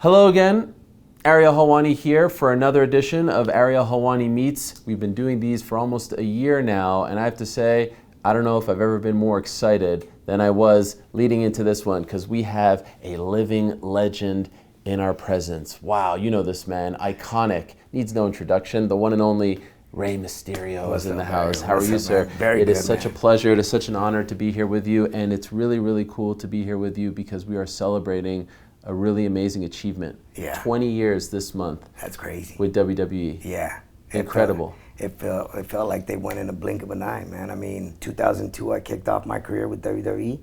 Hello again, Ariel Helwani here for another edition of Ariel Helwani Meets. We've been doing these for almost a year now, and I have to say, I don't know if I've ever been more excited than I was leading into this one, because we have a living legend in our presence. Wow, you know this man, iconic, needs no introduction, the one and only Rey Mysterio is in the house. How are you, sir? Very good, It is such a pleasure, it is such an honor to be here with you, and it's really, really cool to be here with you because we are celebrating a really amazing achievement. Yeah. 20 years this month. That's crazy. With WWE. Yeah. Incredible. It felt like they went in the blink of an eye, man. I mean, 2002, I kicked off my career with WWE.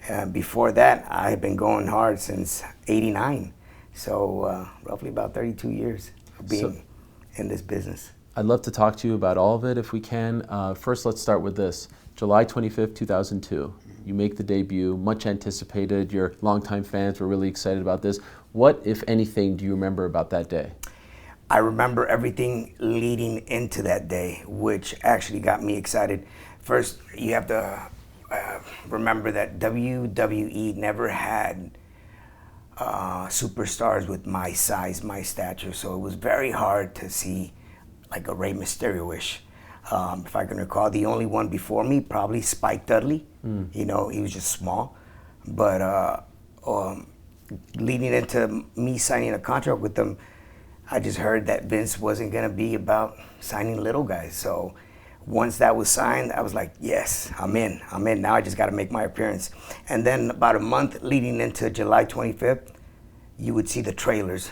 And before that, I had been going hard since '89. So roughly about 32 years of being in this business. I'd love to talk to you about all of it if we can. First, let's start with this. July 25th, 2002. You make the debut, much anticipated. Your longtime fans were really excited about this. What, if anything, do you remember about that day? I remember everything leading into that day, which actually got me excited. First, you have to remember that WWE never had superstars with my size, my stature, so it was very hard to see like a Rey Mysterio-ish. If I can recall, the only one before me, probably Spike Dudley. You know, he was just small. But leading into me signing a contract with them, I just heard that Vince wasn't gonna be about signing little guys. So once that was signed, I was like, yes, I'm in. Now I just gotta make my appearance. And then about a month leading into July 25th, you would see the trailers,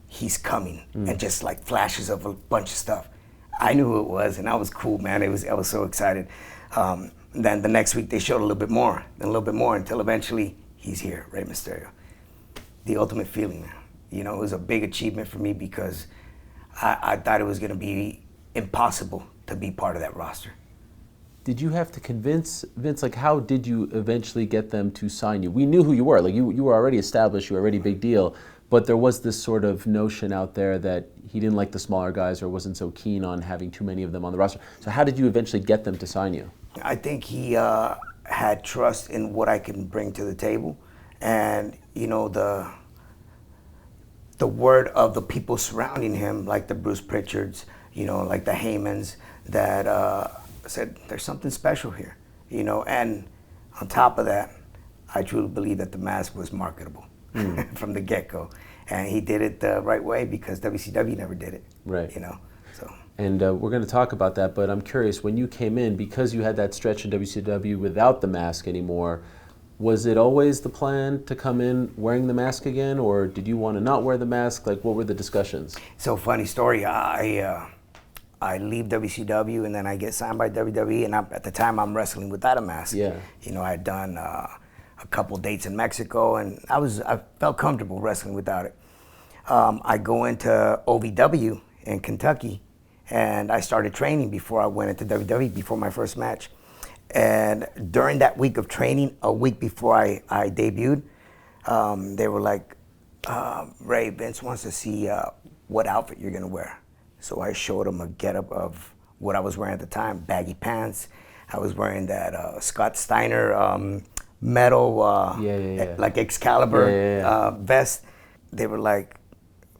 he's coming, and just like flashes of a bunch of stuff. I knew who it was, and I was cool, man. I was so excited. Then the next week they showed a little bit more, then a little bit more, until eventually he's here, Rey Mysterio. The ultimate feeling, man. You know, it was a big achievement for me because I thought it was gonna be impossible to be part of that roster. Did you have to convince Vince, like how did you eventually get them to sign you? We knew who you were, like you were already established, you were already a big deal, but there was this sort of notion out there that he didn't like the smaller guys or wasn't so keen on having too many of them on the roster. So how did you eventually get them to sign you? I think he had trust in what I can bring to the table, and you know, the word of the people surrounding him, like the Bruce Pritchards, you know, like the Heymans, that said there's something special here, you know. And on top of that, I truly believe that the mask was marketable from the get-go, and he did it the right way because WCW never did it, right? You know, so. And we're going to talk about that, but I'm curious, when you came in, because you had that stretch in WCW without the mask anymore, was it always the plan to come in wearing the mask again, or did you want to not wear the mask? Like, what were the discussions? So, funny story, I leave WCW and then I get signed by WWE, and at the time I'm wrestling without a mask. Yeah. You know, I had done a couple dates in Mexico, and I felt comfortable wrestling without it. I go into OVW in Kentucky, and I started training before I went into WWE, before my first match. And during that week of training, a week before I debuted, they were like, Ray, Vince wants to see what outfit you're gonna wear. So I showed him a getup of what I was wearing at the time, baggy pants. I was wearing that Scott Steiner metal, like Excalibur vest. They were like,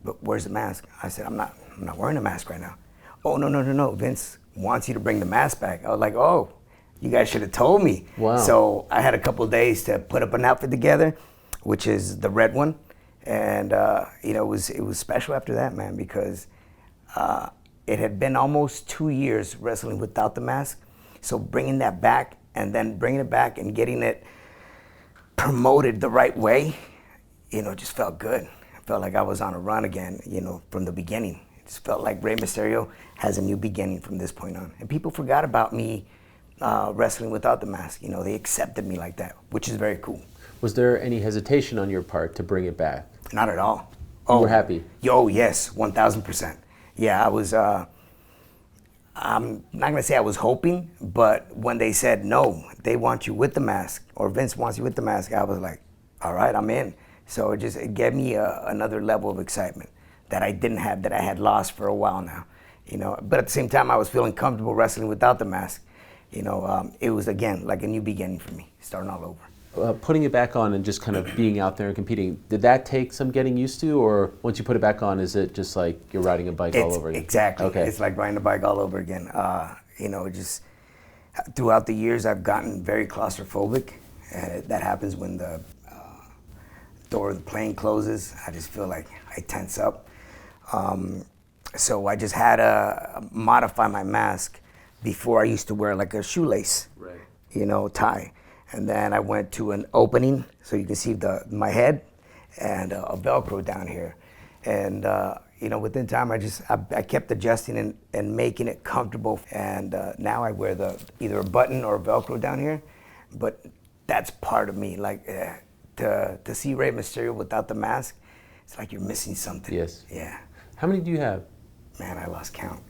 but where's the mask? I said, I'm not wearing a mask right now. Oh, no, Vince wants you to bring the mask back. I was like, oh, you guys should have told me. Wow. So I had a couple of days to put up an outfit together, which is the red one. And you know, it was special after that, man, because it had been almost 2 years wrestling without the mask. So bringing that back, and then bringing it back and getting it promoted the right way, you know, just felt good. I felt like I was on a run again, you know, from the beginning. It just felt like Rey Mysterio has a new beginning from this point on. And people forgot about me wrestling without the mask. You know, they accepted me like that, which is very cool. Was there any hesitation on your part to bring it back? Not at all. You were happy? Yo, yes, 1,000%. Yeah, I was, I'm not gonna say I was hoping, but when they said, no, they want you with the mask, or Vince wants you with the mask, I was like, all right, I'm in. So it gave me another level of excitement that I didn't have, that I had lost for a while now. You know, but at the same time, I was feeling comfortable wrestling without the mask. You know, it was, again, like a new beginning for me, starting all over. Putting it back on and just kind of being out there and competing, did that take some getting used to, or once you put it back on, is it just like you're riding a bike all over again? Exactly. Okay. It's like riding a bike all over again. Just throughout the years, I've gotten very claustrophobic. That happens when the door of the plane closes. I just feel like I tense up. So I just had to modify my mask. Before, I used to wear like a shoelace, Right. tie. And then I went to an opening so you can see my head and a Velcro down here. And, within time, I kept adjusting and making it comfortable. And now I wear either a button or a Velcro down here. But that's part of me. Like to see Rey Mysterio without the mask, it's like you're missing something. Yes. Yeah. How many do you have? Man, I lost count.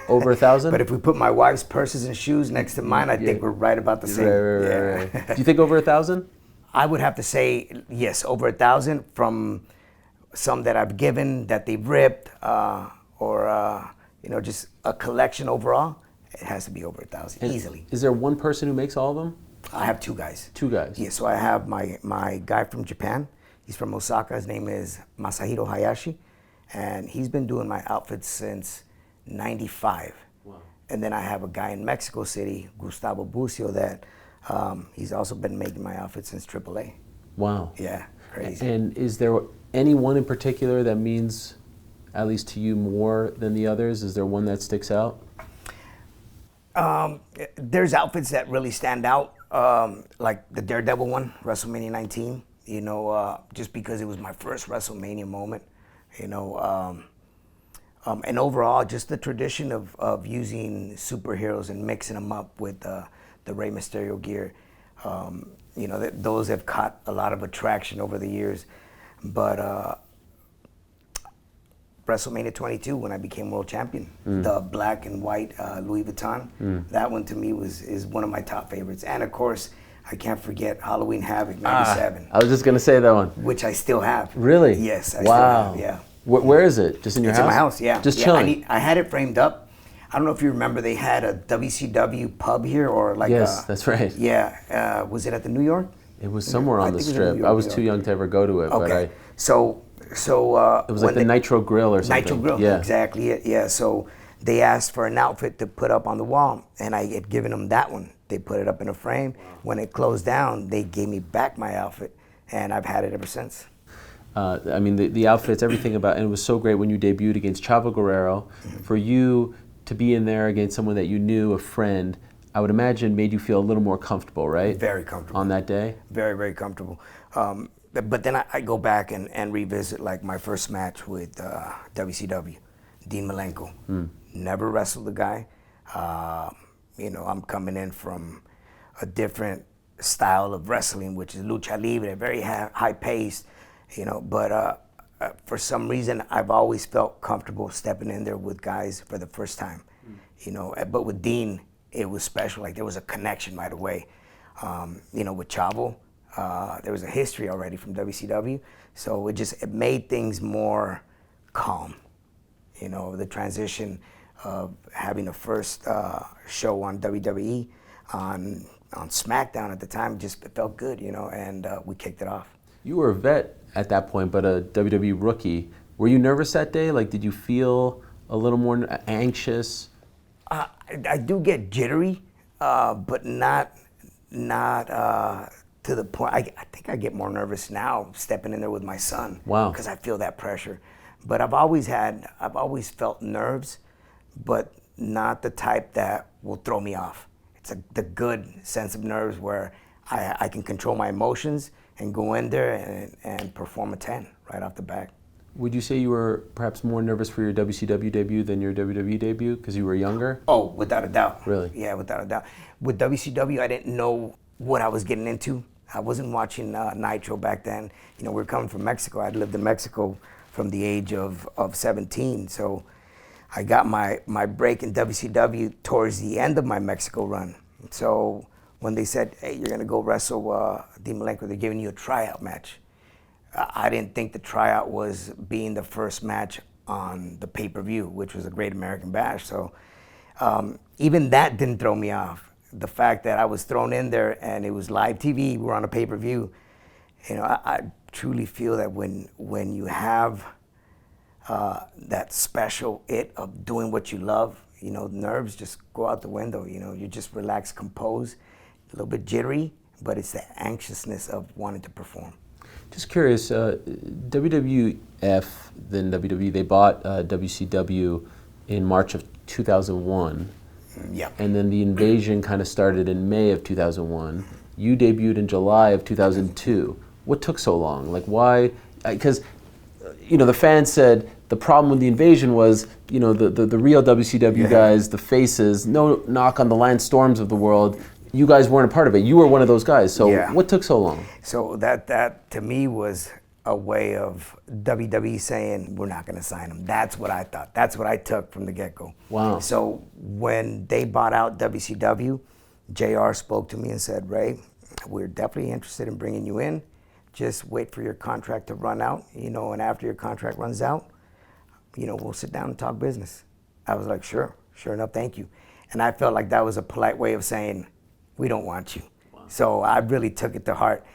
Over 1,000? But if we put my wife's purses and shoes next to mine, I think we're right about the same. Right. Do you think over 1,000? I would have to say yes, over 1,000 from some that I've given that they've ripped, or just a collection overall. It has to be over 1,000 easily. Is there one person who makes all of them? I have two guys. Two guys. Yeah, so I have my guy from Japan. He's from Osaka. His name is Masahiro Hayashi, and he's been doing my outfits since '95. Wow. And then I have a guy in Mexico City, Gustavo Bucio, that he's also been making my outfits since AAA. Wow. Yeah, crazy. And is there anyone in particular that means, at least to you, more than the others? Is there one that sticks out? There's outfits that really stand out, like the Daredevil one, WrestleMania 19. Just because it was my first WrestleMania moment. And overall, just the tradition of using superheroes and mixing them up with the Rey Mysterio gear. Those have caught a lot of attraction over the years. But WrestleMania 22, when I became world champion, the black and white Louis Vuitton, that one to me is one of my top favorites. And of course, I can't forget Halloween Havoc 97. I was just going to say that one. Which I still have. Really? Yes, I wow. still have, yeah. Where is it? Just in your house? It's in my house, yeah. Just yeah, chilling? I had it framed up. I don't know if you remember, they had a WCW pub here, or like yes, that's right. Yeah, was it at the New York? It was somewhere on the strip. York, I was too young to ever go to it, okay. but I... So it was like the Nitro Grill or something. Nitro Grill, yeah. exactly. Yeah, so they asked for an outfit to put up on the wall, and I had given them that one. They put it up in a frame. Wow. When it closed down, they gave me back my outfit, and I've had it ever since. The outfits, everything about, and it was so great when you debuted against Chavo Guerrero. Mm-hmm. For you to be in there against someone that you knew, a friend, I would imagine made you feel a little more comfortable, right? Very comfortable. On that day? Very, very comfortable. But then I go back and revisit like my first match with WCW, Dean Malenko. Never wrestled the guy. I'm coming in from a different style of wrestling, which is lucha libre, very high paced, but for some reason I've always felt comfortable stepping in there with guys for the first time, but with Dean, it was special. Like there was a connection right away. With Chavo, there was a history already from WCW, so it made things more calm. The transition of having the first show on WWE on SmackDown at the time it felt good, and we kicked it off. You were a vet at that point, but a WWE rookie. Were you nervous that day? Like, did you feel a little more anxious? I do get jittery, but not to the point. I think I get more nervous now stepping in there with my son. Wow. Because I feel that pressure. But I've always felt nerves, but not the type that will throw me off. It's the good sense of nerves where I can control my emotions and go in there and perform a 10 right off the bat. Would you say you were perhaps more nervous for your WCW debut than your WWE debut because you were younger? Oh, without a doubt. Really? Yeah, without a doubt. With WCW, I didn't know what I was getting into. I wasn't watching Nitro back then. We were coming from Mexico. I'd lived in Mexico from the age of 17. So I got my break in WCW towards the end of my Mexico run. So when they said, hey, you're going to go wrestle Dean Malenko, they're giving you a tryout match. I didn't think the tryout was being the first match on the pay-per-view, which was a Great American Bash. So even that didn't throw me off. the fact that I was thrown in there and it was live TV, we were on a pay-per-view. You know, I truly feel that when you have that special it of doing what you love, you know, nerves just go out the window. You know, you just relax, compose, a little bit jittery, but it's the anxiousness of wanting to perform. Just curious, WWF, then WWE, they bought WCW in March of 2001. Yeah. And then the invasion kind of started in May of 2001. You debuted in July of 2002. What took so long? Like, why? Because, you know, the fans said the problem with the invasion was, you know, the real WCW guys, the faces, no knock on the Lance Storms of the world. You guys weren't a part of it. You were one of those guys. So what took so long? So that to me was a way of WWE saying, we're not going to sign him. That's what I thought. That's what I took from the get-go. Wow. So when they bought out WCW, JR spoke to me and said, Ray, we're definitely interested in bringing you in. Just wait for your contract to run out, you know, and after your contract runs out, you know, we'll sit down and talk business. I was like, sure enough, thank you. And I felt like that was a polite way of saying, we don't want you. Wow. So I really took it to heart.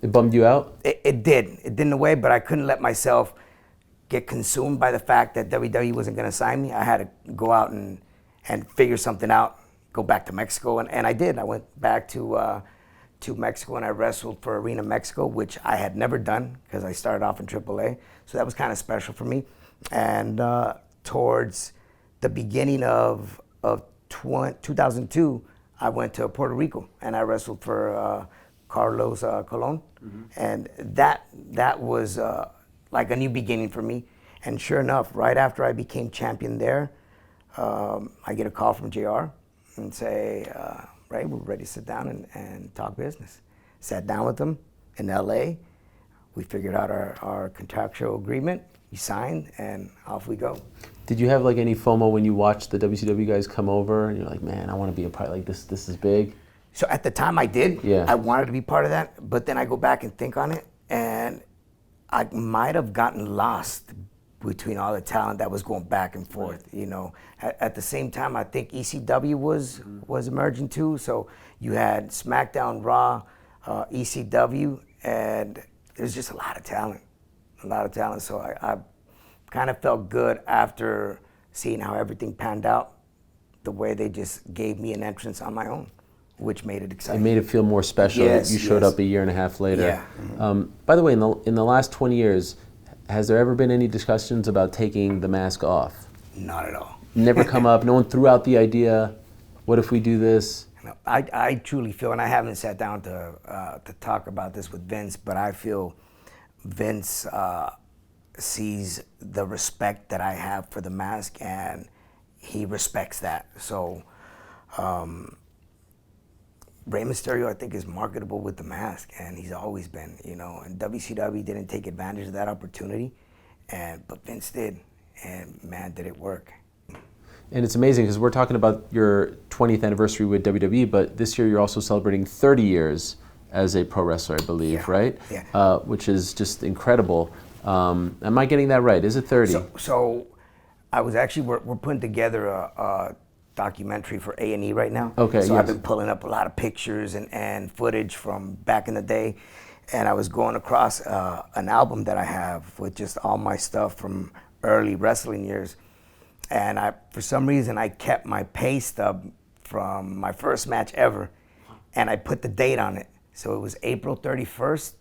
It bummed you out? It did. It did in a way, but I couldn't let myself get consumed by the fact that WWE wasn't going to sign me. I had to go out and figure something out, go back to Mexico, and I did. I went back to Mexico and I wrestled for Arena Mexico, which I had never done because I started off in AAA. So that was kind of special for me. And towards the beginning of 2002, I went to Puerto Rico and I wrestled for Carlos Colon. Mm-hmm. And that was like a new beginning for me. And sure enough, right after I became champion there, I get a call from JR and say, Ray, we're ready to sit down and talk business. Sat down with them in LA. We figured out our contractual agreement. We signed, and off we go. Did you have like any FOMO when you watched the WCW guys come over, and you're like, man, I want to be a part, like this is big? So at the time I did. Yeah. I wanted to be part of that, but then I go back and think on it, and I might have gotten lost between all the talent that was going back and forth. Right. You know, at the same time, I think ECW was emerging too. So you had SmackDown, Raw, ECW, and there's just a lot of talent. So I kind of felt good after seeing how everything panned out, the way they just gave me an entrance on my own, which made it exciting. It made it feel more special. Yes, you showed up a year and a half later. Yeah. Mm-hmm. By the way, in the last 20 years, has there ever been any discussions about taking the mask off? Not at all. Never come up? No one threw out the idea, what if we do this? No, I truly feel, and I haven't sat down to talk about this with Vince, but I feel Vince sees the respect that I have for the mask, and he respects that. So Rey Mysterio, I think, is marketable with the mask, and he's always been, you know, and WCW didn't take advantage of that opportunity, but Vince did, and man, did it work. And it's amazing because we're talking about your 20th anniversary with WWE, but this year you're also celebrating 30 years as a pro wrestler, I believe, right? Yeah. Which is just incredible. Am I getting that right? Is it 30? So I was actually, we're putting together a documentary for A&E right now. Okay, so yes. I've been pulling up a lot of pictures and footage from back in the day, and I was going across an album that I have with just all my stuff from early wrestling years, and for some reason I kept my pay stub from my first match ever, and I put the date on it. So it was April 31st,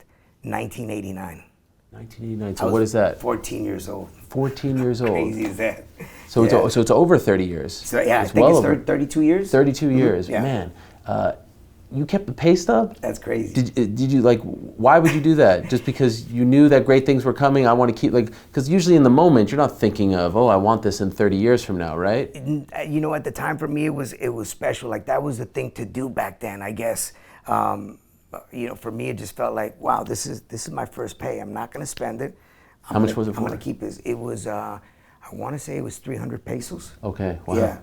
1989. 1989. So what is that? 14 years old. 14 years old. Crazy is that? So it's over 30 years. So yeah, it's I think well it's 32 years. 32 years, Yeah. man. You kept the pay stub? That's crazy. Did you like? Why would you do that? Just because you knew that great things were coming? I want to keep because usually in the moment you're not thinking of, oh, I want this in 30 years from now, right? You know, at the time for me it was special. Like that was the thing to do back then, I guess. You know, for me it just felt like, wow, this is my first pay. I'm not going to spend it. How much was it for? I'm going to keep this. It was, I want to say it was 300 pesos. Okay, wow. Yeah,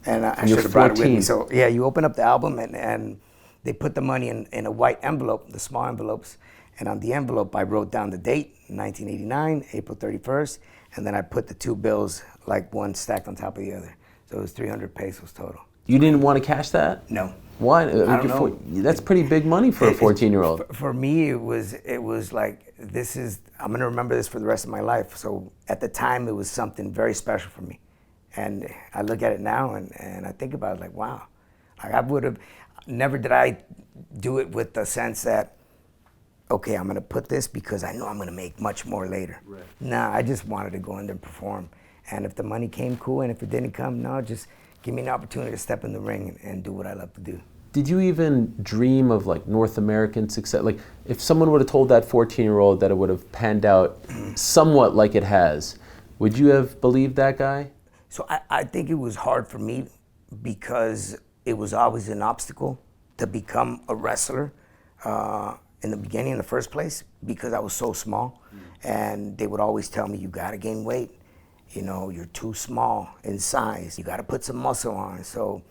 and I you're should have brought it 14. with me. So yeah, you open up the album and they put the money in a white envelope, the small envelopes, and on the envelope I wrote down the date, 1989, April 31st, and then I put the two bills like one stacked on top of the other. So it was 300 pesos total. You didn't want to cash that? No. Why? I don't know. That's pretty big money for a 14-year-old. For me, it was like, I'm going to remember this for the rest of my life. So at the time, it was something very special for me. And I look at it now and I think about it like, wow. Like never did I do it with the sense that, okay, I'm going to put this because I know I'm going to make much more later. Right. Nah, I just wanted to go in there and perform. And if the money came, cool. And if it didn't come, no, just give me an opportunity to step in the ring and do what I love to do. Did you even dream of like North American success? Like if someone would have told that 14-year-old that it would have panned out somewhat like it has, would you have believed that guy? So I think it was hard for me because it was always an obstacle to become a wrestler in the beginning, in the first place, because I was so small. And they would always tell me, you gotta gain weight. You know, you're too small in size. You gotta put some muscle on. So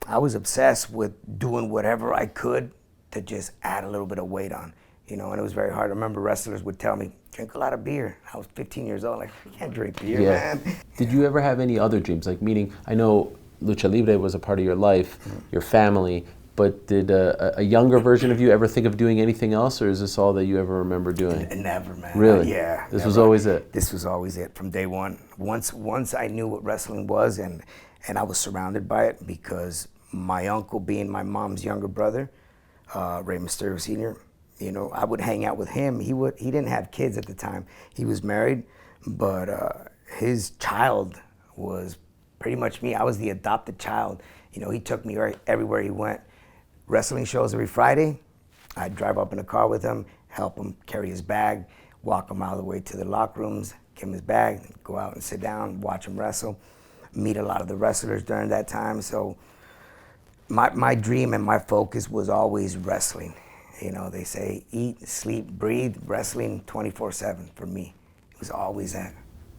I was obsessed with doing whatever I could to just add a little bit of weight on, you know, and it was very hard. I remember wrestlers would tell me, drink a lot of beer. I was 15 years old, like, I can't drink beer, man. Did you ever have any other dreams? Like, meaning, I know Lucha Libre was a part of your life, your family, but did a younger version of you ever think of doing anything else, or is this all that you ever remember doing? Never, man. Really? Yeah. This never. was always it? This was always it from day one. Once I knew what wrestling was, and I was surrounded by it because my uncle, being my mom's younger brother, Rey Mysterio Sr., you know, I would hang out with him. He didn't have kids at the time. He was married, but his child was pretty much me. I was the adopted child. You know, he took me everywhere he went. Wrestling shows every Friday. I'd drive up in a car with him, help him carry his bag, walk him all the way to the locker rooms, give him his bag, go out and sit down, watch him wrestle, meet a lot of the wrestlers during that time. So my dream and my focus was always wrestling. You know, they say eat, sleep, breathe, wrestling 24/7 for me. It was always that.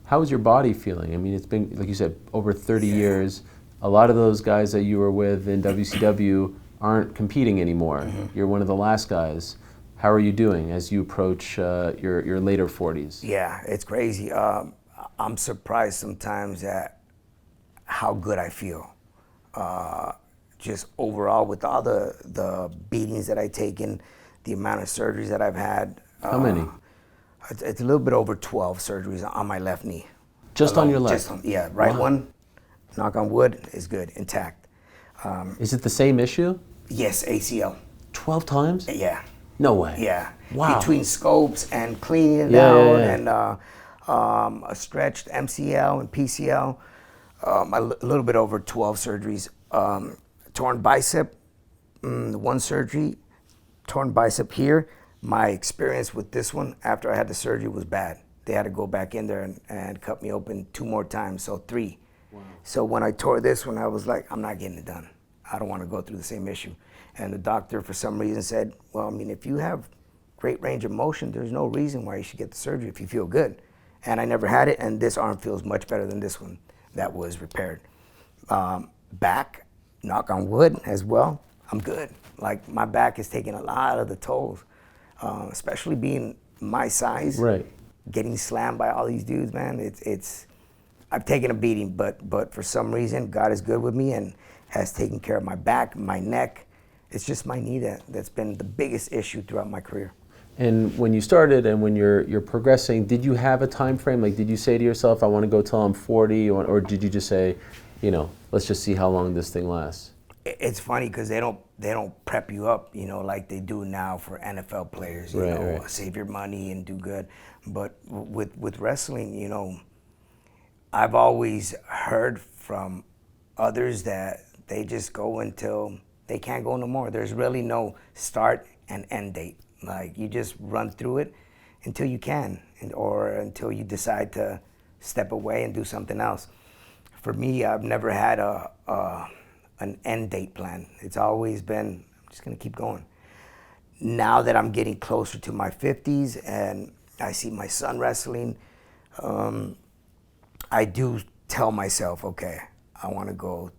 How was your body feeling? I mean, it's been, like you said, over 30 years. A lot of those guys that you were with in WCW aren't competing anymore. You're one of the last guys. How are you doing as you approach your later 40s? Yeah, it's crazy. I'm surprised sometimes at how good I feel. Just overall, with all the beatings that I've taken, the amount of surgeries that I've had. How many? It's a little bit over 12 surgeries on my left knee. Just alone. On your left? Yeah, right one, knock on wood, is good, intact. Is it the same issue? Yes, ACL. 12 times? Yeah. No way. Yeah. Wow. Between scopes and cleaning it out and a stretched MCL and PCL, a little bit over 12 surgeries. Torn bicep, one surgery, torn bicep here. My experience with this one after I had the surgery was bad. They had to go back in there and cut me open 2 more times, so 3. Wow. So when I tore this one, I was like, I'm not getting it done. I don't want to go through the same issue. And the doctor, for some reason, said, well, I mean, if you have great range of motion, there's no reason why you should get the surgery if you feel good. And I never had it, and this arm feels much better than this one that was repaired. Back, knock on wood as well, I'm good. Like, my back is taking a lot of the tolls, especially being my size. Right. Getting slammed by all these dudes, man, I've taken a beating, but for some reason, God is good with me and has taken care of my back, my neck. It's just my knee that's been the biggest issue throughout my career. And when you started and when you're progressing, did you have a time frame? Like, did you say to yourself, I want to go till I'm 40, or did you just say, you know, let's just see how long this thing lasts? It's funny because they don't prep you up, you know, like they do now for NFL players. You know, save your money and do good. But with wrestling, you know, I've always heard from others that they just go until they can't go no more. There's really no start and end date. Like, you just run through it until you can, or until you decide to step away and do something else. For me, I've never had an end date plan. It's always been, I'm just gonna keep going. Now that I'm getting closer to my 50s and I see my son wrestling, I do tell myself, okay, I wanna go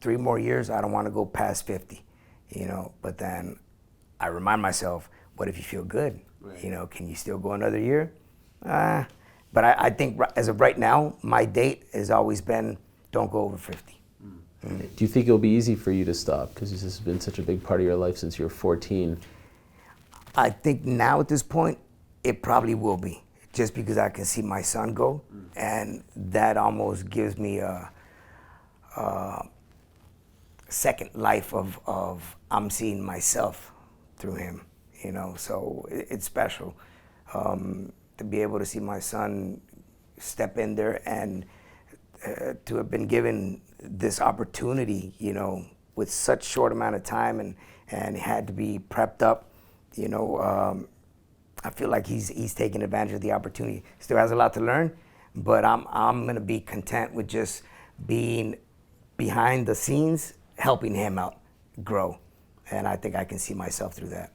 3 more years. I don't wanna go past 50, you know, but then I remind myself, what if you feel good? Right. You know, can you still go another year? But I think as of right now, my date has always been, don't go over 50. Do you think it'll be easy for you to stop? Because this has been such a big part of your life since you were 14. I think now at this point, it probably will be, just because I can see my son go, and that almost gives me a second life of I'm seeing myself through him, you know. So it's special to be able to see my son step in there and to have been given this opportunity, you know, with such short amount of time and had to be prepped up, you know. I feel like he's taking advantage of the opportunity. Still has a lot to learn, but I'm gonna be content with just being behind the scenes, helping him out grow, and I think I can see myself through that.